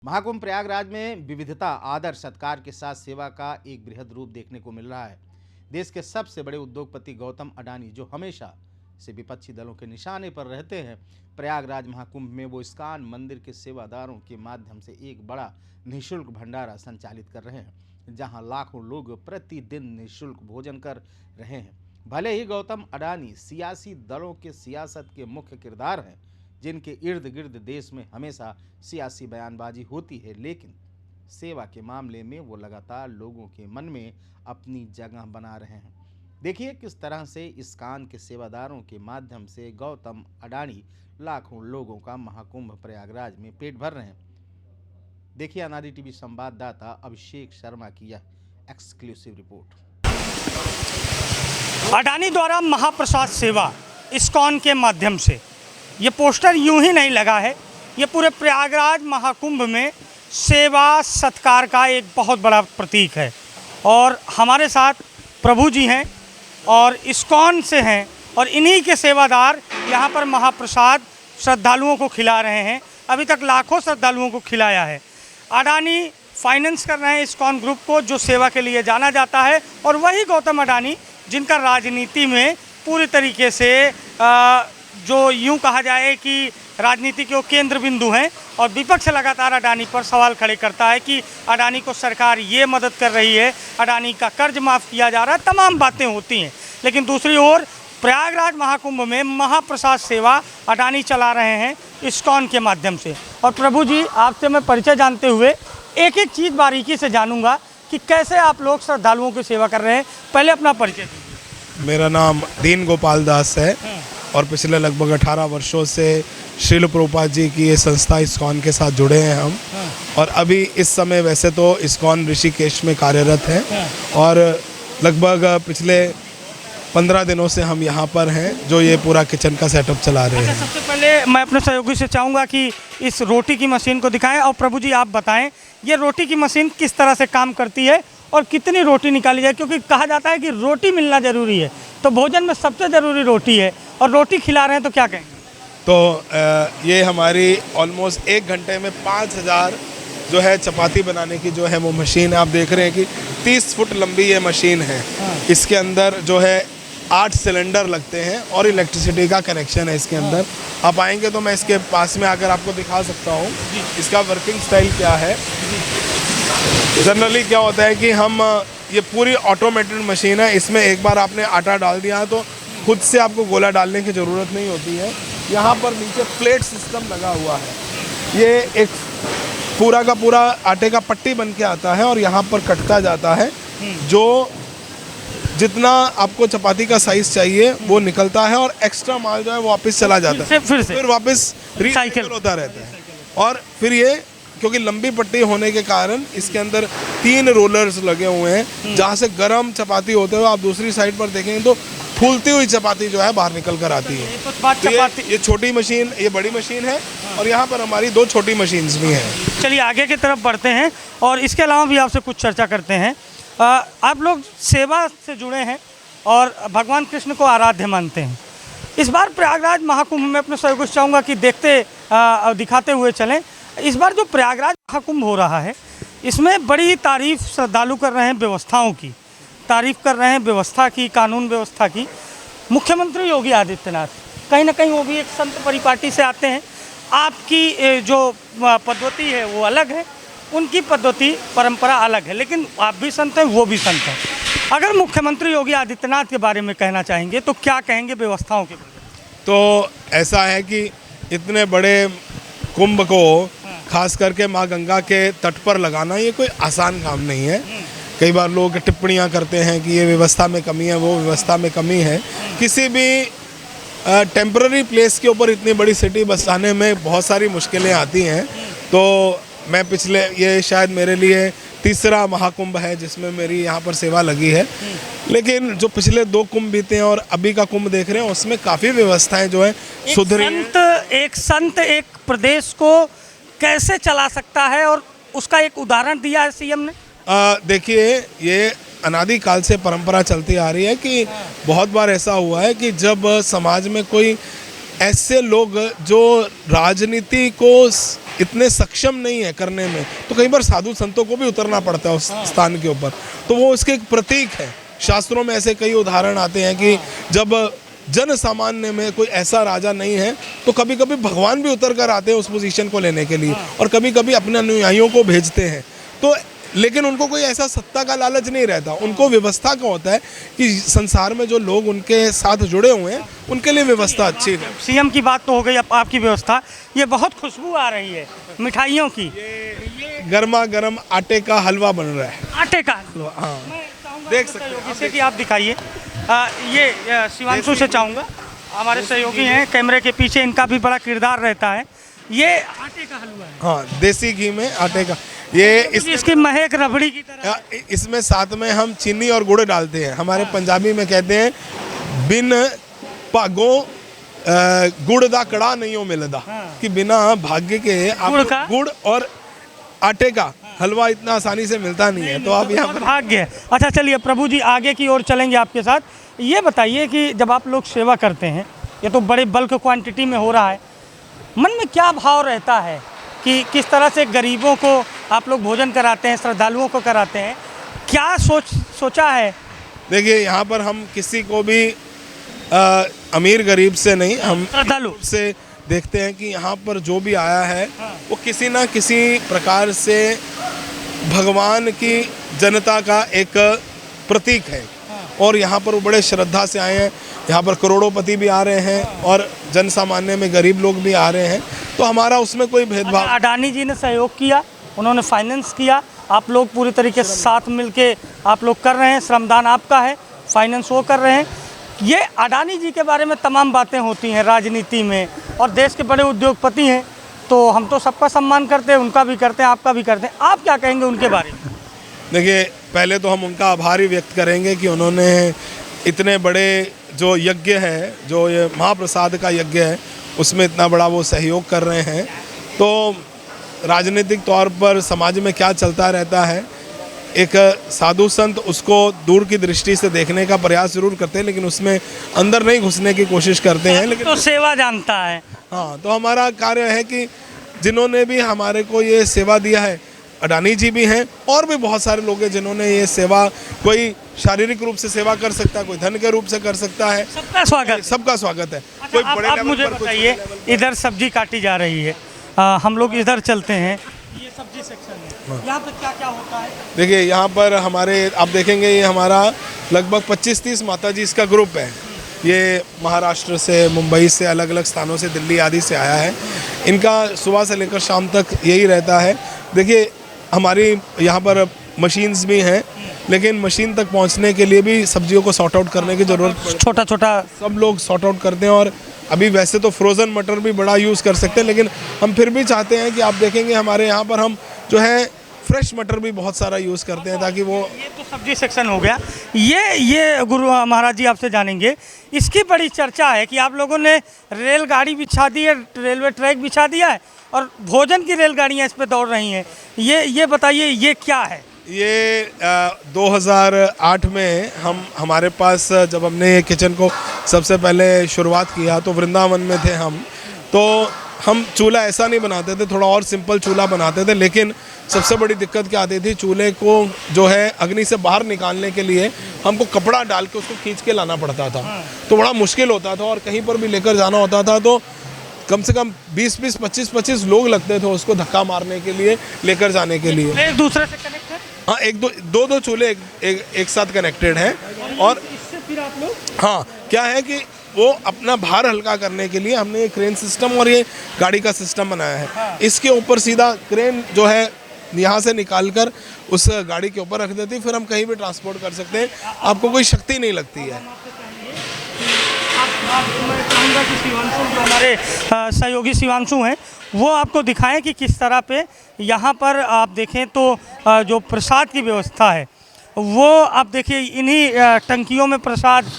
महाकुंभ प्रयागराज में विविधता, आदर, सत्कार के साथ सेवा का एक बृहद रूप देखने को मिल रहा है। देश के सबसे बड़े उद्योगपति गौतम अडानी, जो हमेशा से विपक्षी दलों के निशाने पर रहते हैं, प्रयागराज महाकुंभ में वो इस्कॉन मंदिर के सेवादारों के माध्यम से एक बड़ा निःशुल्क भंडारा संचालित कर रहे हैं, जहां लाखों लोग प्रतिदिन निःशुल्क भोजन कर रहे हैं। भले ही गौतम अडानी सियासी दलों के सियासत के मुख्य किरदार हैं, जिनके इर्द गिर्द देश में हमेशा सियासी बयानबाजी होती है, लेकिन सेवा के मामले में वो लगातार लोगों के मन में अपनी जगह बना रहे हैं। देखिए किस तरह से इस्कॉन के सेवादारों के माध्यम से गौतम अडानी लाखों लोगों का महाकुंभ प्रयागराज में पेट भर रहे हैं। देखिए अनादि टीवी संवाददाता अभिषेक शर्मा की यह एक्सक्लूसिव रिपोर्ट। अडानी द्वारा महाप्रसाद सेवा इस्कॉन के माध्यम से ये पोस्टर यूं ही नहीं लगा है, ये पूरे प्रयागराज महाकुंभ में सेवा सत्कार का एक बहुत बड़ा प्रतीक है। और हमारे साथ प्रभु जी हैं और इस्कॉन से हैं और इन्हीं के सेवादार यहाँ पर महाप्रसाद श्रद्धालुओं को खिला रहे हैं। अभी तक लाखों श्रद्धालुओं को खिलाया है। अडानी फाइनेंस कर रहे हैं इस्कॉन ग्रुप को, जो सेवा के लिए जाना जाता है, और वही गौतम अडानी जिनका राजनीति में पूरी तरीके से जो यूं कहा जाए कि राजनीति के वो केंद्र बिंदु हैं। और विपक्ष लगातार अडानी पर सवाल खड़े करता है कि अडानी को सरकार ये मदद कर रही है, अडानी का कर्ज माफ़ किया जा रहा है, तमाम बातें होती हैं। लेकिन दूसरी ओर प्रयागराज महाकुंभ में महाप्रसाद सेवा अडानी चला रहे हैं इस्कॉन के माध्यम से। और प्रभु जी, आपसे मैं परिचय जानते हुए एक एक चीज़ बारीकी से जानूंगा कि कैसे आप लोग श्रद्धालुओं की सेवा कर रहे हैं। पहले अपना परिचय दीजिए। मेरा नाम दीन गोपाल दास है और पिछले लगभग 18 वर्षों से श्रील प्रभुपाद जी की ये संस्था इस्कॉन के साथ जुड़े हैं हम। और अभी इस समय वैसे तो इस्कॉन ऋषिकेश में कार्यरत हैं और लगभग पिछले 15 दिनों से हम यहाँ पर हैं, जो ये पूरा किचन का सेटअप चला रहे हैं। सबसे पहले मैं अपने सहयोगी से चाहूँगा कि इस रोटी की मशीन को दिखाएं। और प्रभु जी आप बताएं, ये रोटी की मशीन किस तरह से काम करती है और कितनी रोटी निकाली जाए, क्योंकि कहा जाता है कि रोटी मिलना ज़रूरी है, तो भोजन में सबसे ज़रूरी रोटी है और रोटी खिला रहे हैं, तो क्या कहेंगे? तो ये हमारी ऑलमोस्ट 1 घंटे में 5000 जो है चपाती बनाने की जो है वो मशीन आप देख रहे हैं कि 30 फुट लंबी ये मशीन है। इसके अंदर जो है 8 सिलेंडर लगते हैं और इलेक्ट्रिसिटी का कनेक्शन है इसके अंदर। आप आएंगे तो मैं इसके पास में आकर आपको दिखा सकता हूँ इसका वर्किंग स्टाइल क्या है। जनरली क्या होता है कि हम ये पूरी ऑटोमेटेड मशीन है, इसमें एक बार आपने आटा डाल दिया तो खुद से आपको गोला डालने की ज़रूरत नहीं होती है। यहाँ पर नीचे प्लेट सिस्टम लगा हुआ है, ये एक पूरा का पूरा आटे का पट्टी बन के आता है और यहाँ पर कटता जाता है। जो जितना आपको चपाती का साइज़ चाहिए वो निकलता है और एक्स्ट्रा माल जो है वो वापस चला जाता है, फिर वापस रिसाइकिल होता रहता है। और फिर ये क्योंकि लंबी पट्टी होने के कारण इसके अंदर 3 रोलर्स लगे हुए हैं, जहाँ से गर्म चपाती होते हुए आप दूसरी साइड पर देखेंगे तो फूलती हुई चपाती जो है बाहर निकल कर आती है। तो ये छोटी मशीन, ये बड़ी मशीन है और यहाँ पर हमारी 2 छोटी मशीन्स भी हैं। चलिए आगे की तरफ बढ़ते हैं और इसके अलावा भी आपसे कुछ चर्चा करते हैं। आप लोग सेवा से जुड़े हैं और भगवान कृष्ण को आराध्य मानते हैं। इस बार प्रयागराज महाकुंभ में अपने सहयोग से चाहूँगा कि दिखाते हुए चलें। इस बार जो प्रयागराज महाकुंभ हो रहा है, इसमें बड़ी तारीफ़ श्रद्धालु कर रहे हैं, व्यवस्थाओं की तारीफ़ कर रहे हैं, व्यवस्था की, कानून व्यवस्था की। मुख्यमंत्री योगी आदित्यनाथ कहीं ना कहीं वो भी एक संत परिपाटी से आते हैं। आपकी जो पद्धति है वो अलग है, उनकी पद्धति परंपरा अलग है, लेकिन आप भी संत हैं, वो भी संत हैं। अगर मुख्यमंत्री योगी आदित्यनाथ के बारे में कहना चाहेंगे तो क्या कहेंगे व्यवस्थाओं के बारे में? तो ऐसा है कि इतने बड़े कुंभ को खास करके माँ गंगा के तट पर लगाना ये कोई आसान काम नहीं है। कई बार लोग टिप्पणियाँ करते हैं कि ये व्यवस्था में कमी है, वो व्यवस्था में कमी है। किसी भी टेम्पररी प्लेस के ऊपर इतनी बड़ी सिटी बसाने में बहुत सारी मुश्किलें आती हैं। तो मैं ये शायद मेरे लिए तीसरा महाकुंभ है जिसमें मेरी यहाँ पर सेवा लगी है। लेकिन जो पिछले 2 कुंभ बीते हैं और अभी का कुंभ देख रहे हैं, उसमें काफ़ी व्यवस्थाएं जो है सुधरी। एक संत एक प्रदेश को कैसे चला सकता है और उसका एक उदाहरण दिया है सीएम ने। देखिए, ये अनादिकाल से परंपरा चलती आ रही है कि बहुत बार ऐसा हुआ है कि जब समाज में कोई ऐसे लोग जो राजनीति को इतने सक्षम नहीं है करने में, तो कई बार साधु संतों को भी उतरना पड़ता है उस स्थान के ऊपर, तो वो उसके एक प्रतीक है। शास्त्रों में ऐसे कई उदाहरण आते हैं कि जब जन सामान्य में कोई ऐसा राजा नहीं है तो कभी कभी भगवान भी उतर कर आते हैं उस पोजीशन को लेने के लिए, और कभी कभी अपने अनुयायियों को भेजते हैं। तो लेकिन उनको कोई ऐसा सत्ता का लालच नहीं रहता, उनको व्यवस्था का होता है कि संसार में जो लोग उनके साथ जुड़े हुए हैं उनके लिए व्यवस्था अच्छी है। सीएम की बात तो हो गई, अब आपकी व्यवस्था, ये बहुत खुशबू आ रही है मिठाइयों की, ये गर्मा गर्म आटे का हलवा बन रहा है। आटे का हाँ, देख सकते हैं, जैसे कि आप दिखाइए। ये शिवांशु से चाहूँगा, हमारे सहयोगी हैं कैमरे के पीछे, इनका भी बड़ा किरदार रहता है। ये आटे का हलवा है, हाँ, देसी घी में आटे का। ये इसकी महक रबड़ी की तरह। इसमें साथ में हम चीनी और गुड़ डालते हैं। हमारे पंजाबी में कहते हैं बिन भागो गुड़ दा कड़ा नहीं हो मिलदा, कि बिना भाग्य के आपको गुड़ और आटे का हलवा इतना आसानी से मिलता नहीं है। तो आप यहाँ भाग्य है। अच्छा चलिए प्रभु जी, आगे की ओर चलेंगे आपके साथ। ये बताइए कि जब आप लोग सेवा करते हैं, ये तो बड़े बल्क क्वांटिटी में हो रहा है, मन में क्या भाव रहता है कि किस तरह से गरीबों को आप लोग भोजन कराते हैं, श्रद्धालुओं को कराते हैं, क्या सोचा है? देखिए, यहाँ पर हम किसी को भी अमीर गरीब से नहीं, हम श्रद्धालु से देखते हैं कि यहाँ पर जो भी आया है वो किसी ना किसी प्रकार से भगवान की जनता का एक प्रतीक है, और यहाँ पर वो बड़े श्रद्धा से आए हैं। यहाँ पर करोड़ोंपति भी आ रहे हैं और जन सामान्य में गरीब लोग भी आ रहे हैं, तो हमारा उसमें कोई भेदभाव। अडानी जी ने सहयोग किया, उन्होंने फाइनेंस किया, आप लोग पूरी तरीके से साथ मिलके आप लोग कर रहे हैं, श्रमदान आपका है, फाइनेंस वो कर रहे हैं। ये अडानी जी के बारे में तमाम बातें होती हैं राजनीति में, और देश के बड़े उद्योगपति हैं, तो हम तो सबका सम्मान करते हैं, उनका भी करते हैं, आपका भी करते हैं। आप क्या कहेंगे उनके बारे में? देखिए, पहले तो हम उनका आभार ही व्यक्त करेंगे कि उन्होंने इतने बड़े जो यज्ञ है, जो ये महाप्रसाद का यज्ञ है, उसमें इतना बड़ा वो सहयोग कर रहे हैं। तो राजनीतिक तौर पर समाज में क्या चलता रहता है, एक साधु संत उसको दूर की दृष्टि से देखने का प्रयास जरूर करते हैं, लेकिन उसमें अंदर नहीं घुसने की कोशिश करते हैं। लेकिन तो सेवा जानता है। हाँ, तो हमारा कार्य है कि जिन्होंने भी हमारे को ये सेवा दिया है, अडानी जी भी हैं और भी बहुत सारे लोग हैं जिन्होंने ये सेवा, कोई शारीरिक रूप से सेवा कर सकता है, कोई धन के रूप से कर सकता है। सबका स्वागत, सबका स्वागत है। अच्छा, कोई आप बड़े मुझे बताइए, इधर सब्जी काटी जा रही है, हम लोग इधर चलते हैं, ये सब्जी सेक्शन है, यहाँ पर क्या क्या होता है? देखिए, यहाँ पर हमारे आप देखेंगे, ये हमारा लगभग 25-30 माता जी इसका ग्रुप है। ये महाराष्ट्र से, मुंबई से, अलग अलग स्थानों से, दिल्ली आदि से आया है। इनका सुबह से लेकर शाम तक यही रहता है। देखिए, हमारी यहाँ पर मशीन्स भी हैं, लेकिन मशीन तक पहुँचने के लिए भी सब्जियों को सॉर्ट आउट करने की ज़रूरत पड़ती है। छोटा छोटा सब लोग सॉर्ट आउट करते हैं, और अभी वैसे तो फ्रोज़न मटर भी बड़ा यूज़ कर सकते हैं, लेकिन हम फिर भी चाहते हैं कि आप देखेंगे हमारे यहाँ पर हम जो है फ्रेश मटर भी बहुत सारा यूज़ करते हैं, ताकि वो। ये तो सब्जी सेक्शन हो गया। ये गुरु महाराज जी आपसे जानेंगे, इसकी बड़ी चर्चा है कि आप लोगों ने रेलगाड़ी बिछा दी है, रेलवे ट्रैक बिछा दिया है, और भोजन की रेलगाड़ियाँ इस पे दौड़ रही हैं। ये बताइए, ये क्या है? ये 2008 में हमारे पास जब हमने ये किचन को सबसे पहले शुरुआत किया, तो वृंदावन में थे हम, तो हम चूल्हा ऐसा नहीं बनाते थे, थोड़ा और सिंपल चूल्हा बनाते थे। लेकिन सबसे बड़ी दिक्कत क्या आती थी, चूल्हे को जो है अग्नि से बाहर निकालने के लिए हमको कपड़ा डाल के उसको खींच के लाना पड़ता था, तो बड़ा मुश्किल होता था, और कहीं पर भी लेकर जाना होता था तो कम से कम 20-20, 25-25 लोग लगते थे उसको धक्का मारने के लिए, लेकर जाने के लिए। एक दूसरे से कनेक्ट है? हाँ, दो चूल्हे एक साथ कनेक्टेड हैं। और इससे फिर आप लोग, हाँ, क्या है कि वो अपना भार हल्का करने के लिए हमने ये क्रेन सिस्टम और ये गाड़ी का सिस्टम बनाया है। हाँ। इसके ऊपर सीधा क्रेन जो है यहाँ से निकालकर उस गाड़ी के ऊपर रख देती, फिर हम कहीं भी ट्रांसपोर्ट कर सकते हैं, आपको कोई शक्ति नहीं लगती है। मैं चाहूँगा कि शिवांशु, जो हमारे सहयोगी शिवांशु हैं, वो आपको दिखाएं कि किस तरह पे यहाँ पर आप देखें तो जो प्रसाद की व्यवस्था है, वो आप देखिए इन्हीं टंकियों में प्रसाद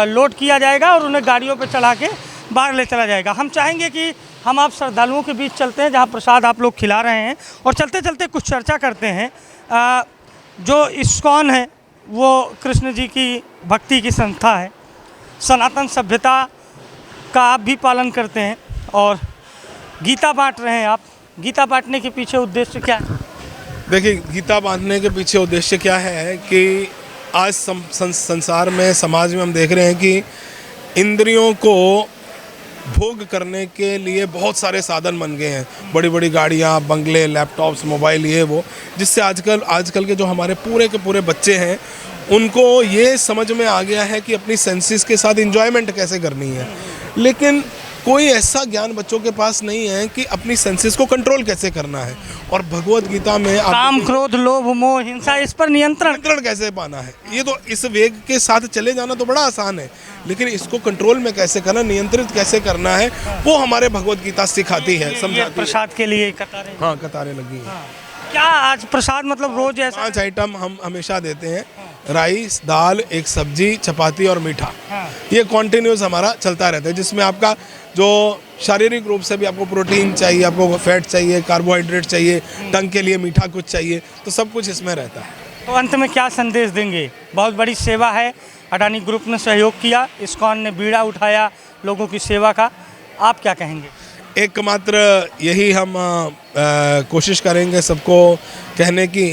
लोड किया जाएगा और उन्हें गाड़ियों पे चढ़ा के बाहर ले चला जाएगा। हम चाहेंगे कि हम आप श्रद्धालुओं के बीच चलते हैं जहाँ प्रसाद आप लोग खिला रहे हैं, और चलते चलते कुछ चर्चा करते हैं। जो इस्कॉन है वो कृष्ण जी की भक्ति की संस्था है, सनातन सभ्यता का आप भी पालन करते हैं और गीता बांट रहे हैं आप। गीता बांटने के पीछे उद्देश्य क्या है? देखिए, गीता बांटने के पीछे उद्देश्य क्या है कि आज संसार में, समाज में हम देख रहे हैं कि इंद्रियों को भोग करने के लिए बहुत सारे साधन बन गए हैं। बड़ी बड़ी गाड़ियाँ, बंगले, लैपटॉप्स, मोबाइल, ये वो, जिससे आजकल के जो हमारे पूरे के पूरे बच्चे हैं उनको ये समझ में आ गया है कि अपनी सेंसेस के साथ एंजॉयमेंट कैसे करनी है। लेकिन कोई ऐसा ज्ञान बच्चों के पास नहीं है कि अपनी सेंसेस को कंट्रोल कैसे करना है। और भगवत गीता में काम, क्रोध, लोभ, मोह, हिंसा, इस पर नियंत्रण कैसे पाना है। ये तो इस वेग के साथ चले जाना तो बड़ा आसान है, लेकिन इसको कंट्रोल में कैसे करना, नियंत्रित कैसे करना है, वो हमारे भगवत गीता सिखाती है, समझाती है। प्रसाद के लिए कतारें, हाँ, कतारें लगी हैं। क्या आज प्रसाद मतलब रोज ऐसा 5 आइटम हम हमेशा देते हैं। राइस, दाल, एक सब्जी, चपाती और मीठा। ये कॉन्टिन्यूस हमारा चलता रहता है, जिसमें आपका जो शारीरिक रूप से भी आपको प्रोटीन चाहिए, आपको फैट चाहिए, कार्बोहाइड्रेट चाहिए, टंग के लिए मीठा कुछ चाहिए, तो सब कुछ इसमें रहता है। तो अंत में क्या संदेश देंगे? बहुत बड़ी सेवा है, अडानी ग्रुप ने सहयोग किया, इस्कॉन ने बीड़ा उठाया लोगों की सेवा का, आप क्या कहेंगे? एकमात्र यही हम कोशिश करेंगे सबको कहने की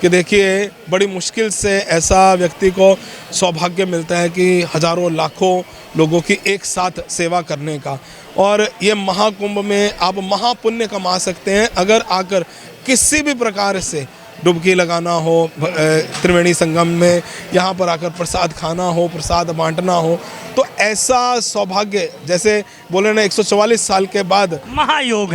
कि देखिए, बड़ी मुश्किल से ऐसा व्यक्ति को सौभाग्य मिलता है कि हज़ारों लाखों लोगों की एक साथ सेवा करने का। और ये महाकुंभ में आप महापुण्य कमा सकते हैं अगर आकर किसी भी प्रकार से डुबकी लगाना हो, त्रिवेणी संगम में यहाँ पर आकर प्रसाद खाना हो, प्रसाद बांटना हो, तो ऐसा सौभाग्य, जैसे बोले ना 144 साल के बाद महायोग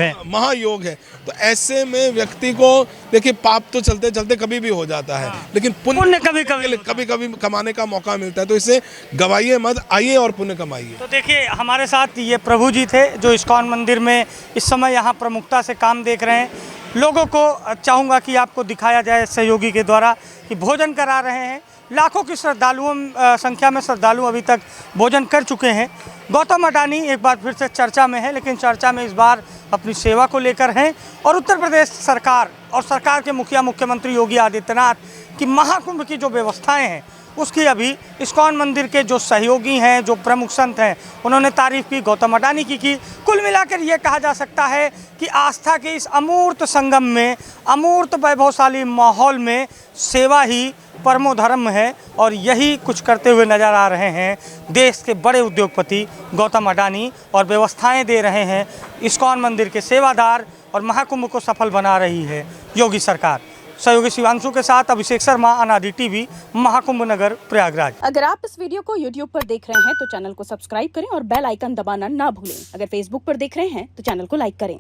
है। तो ऐसे में व्यक्ति को देखिए, पाप तो चलते चलते कभी भी हो जाता है, लेकिन पुण्य कभी कमाने का मौका मिलता है। तो इसे गवाइए मत, आइए और पुण्य कमाइए। तो देखिए, हमारे साथ ये प्रभु जी थे जो इस्कॉन मंदिर में इस समय यहाँ प्रमुखता से काम देख रहे हैं। लोगों को चाहूँगा कि आपको दिखाया जाए सहयोगी के द्वारा कि भोजन करा रहे हैं। लाखों की संख्या में श्रद्धालु अभी तक भोजन कर चुके हैं। गौतम अडानी एक बार फिर से चर्चा में है, लेकिन चर्चा में इस बार अपनी सेवा को लेकर हैं। और उत्तर प्रदेश सरकार और सरकार के मुख्यमंत्री योगी आदित्यनाथ की महाकुंभ की जो व्यवस्थाएं हैं उसकी अभी इस्कॉन मंदिर के जो सहयोगी हैं, जो प्रमुख संत हैं, उन्होंने तारीफ़ की, गौतम अडानी की। कुल मिलाकर ये कहा जा सकता है कि आस्था के इस अमूर्त संगम में, अमूर्त वैभवशाली माहौल में सेवा ही परमो धर्म है। और यही कुछ करते हुए नज़र आ रहे हैं देश के बड़े उद्योगपति गौतम अडानी, और व्यवस्थाएं दे रहे हैं इस्कॉन मंदिर के सेवादार, और महाकुंभ को सफल बना रही है योगी सरकार। सहयोगी शिवांशु के साथ अभिषेक शर्मा, अनादि टीवी, महाकुंभ नगर, प्रयागराज। अगर आप इस वीडियो को YouTube पर देख रहे हैं तो चैनल को सब्सक्राइब करें और बेल आइकन दबाना ना भूलें। अगर Facebook पर देख रहे हैं तो चैनल को लाइक करें।